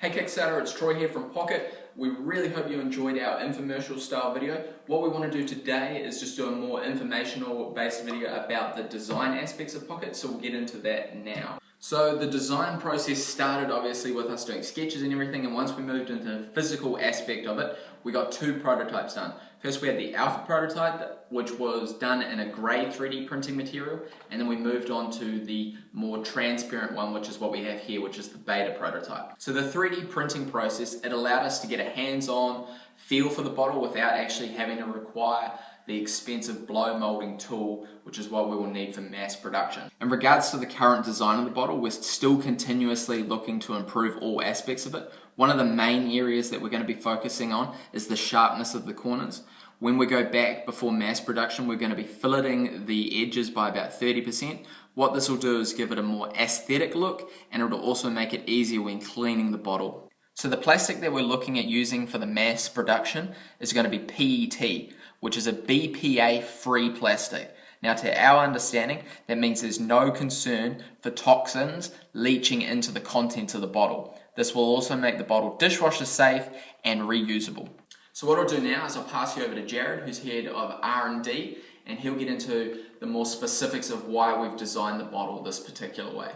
Hey Kickstarter, it's Troy here from Pocket. We really hope you enjoyed our infomercial style video. What we want to do today is just do a more informational based video about the design aspects of Pocket, so we'll get into that now. So the design process started obviously with us doing sketches and everything, and once we moved into the physical aspect of it, we got two prototypes done. First we had the alpha prototype, which was done in a grey 3D printing material, and then we moved on to the more transparent one, which is what we have here, which is the beta prototype. So the 3D printing process, it allowed us to get a hands-on feel for the bottle without actually having to require the expensive blow molding tool, which is what we will need for mass production. In regards to the current design of the bottle, we're still continuously looking to improve all aspects of it. One of the main areas that we're going to be focusing on is the sharpness of the corners. When we go back before mass production, we're going to be filleting the edges by about 30%. What this will do is give it a more aesthetic look, and it'll also make it easier when cleaning the bottle. So the plastic that we're looking at using for the mass production is going to be PET, which is a BPA-free plastic. Now, to our understanding, that means there's no concern for toxins leaching into the contents of the bottle. This will also make the bottle dishwasher safe and reusable. So what I'll do now is I'll pass you over to Jared, who's head of R&D, and he'll get into the more specifics of why we've designed the bottle this particular way.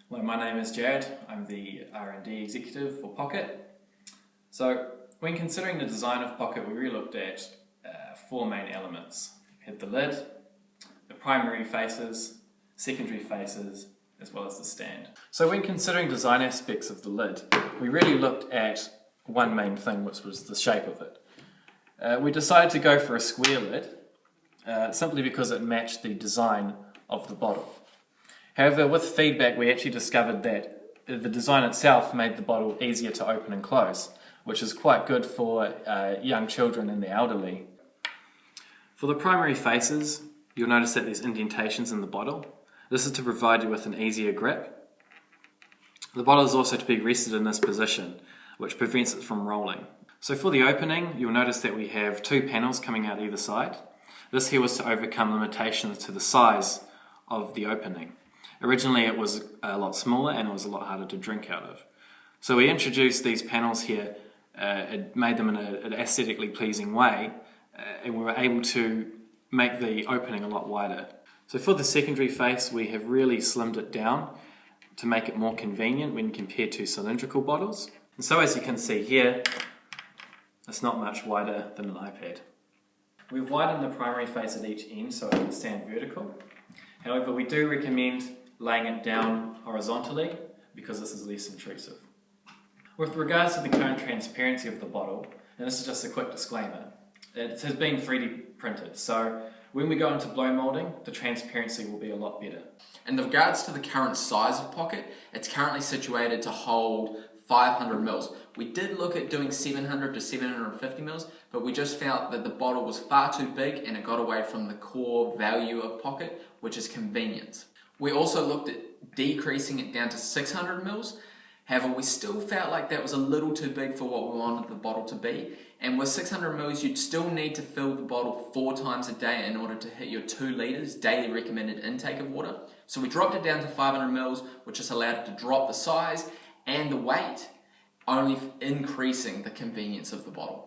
Hello, my name is Jared. I'm the R&D executive for Pocket. So when considering the design of Pocket, we really looked at four main elements. We had the lid, the primary faces, secondary faces, as well as the stand. So when considering design aspects of the lid, we really looked at one main thing, which was the shape of it. We decided to go for a square lid, simply because it matched the design of the bottle. However, with feedback, we actually discovered that the design itself made the bottle easier to open and close, which is quite good for young children and the elderly. For the primary faces, you'll notice that there's indentations in the bottle. This is to provide you with an easier grip. The bottle is also to be rested in this position, which prevents it from rolling. So for the opening, you'll notice that we have two panels coming out either side. This here was to overcome limitations to the size of the opening. Originally it was a lot smaller and it was a lot harder to drink out of. So we introduced these panels here, it made them in an aesthetically pleasing way, and we were able to make the opening a lot wider. So for the secondary face, we have really slimmed it down to make it more convenient when compared to cylindrical bottles. And so as you can see here, it's not much wider than an iPad. We've widened the primary face at each end so it can stand vertical. However, we do recommend laying it down horizontally because this is less intrusive. With regards to the current transparency of the bottle, and this is just a quick disclaimer, it has been 3D printed, so when we go into blow molding, the transparency will be a lot better. In regards to the current size of Pocket, it's currently situated to hold 500 mils. We did look at doing 700 to 750 mils, but we just felt that the bottle was far too big and it got away from the core value of Pocket, which is convenience. We also looked at decreasing it down to 600 mils. However, we still felt like that was a little too big for what we wanted the bottle to be. And with 600 mils, you'd still need to fill the bottle 4 times a day in order to hit your 2 litres daily recommended intake of water. So we dropped it down to 500 mils, which has allowed it to drop the size and the weight, only increasing the convenience of the bottle.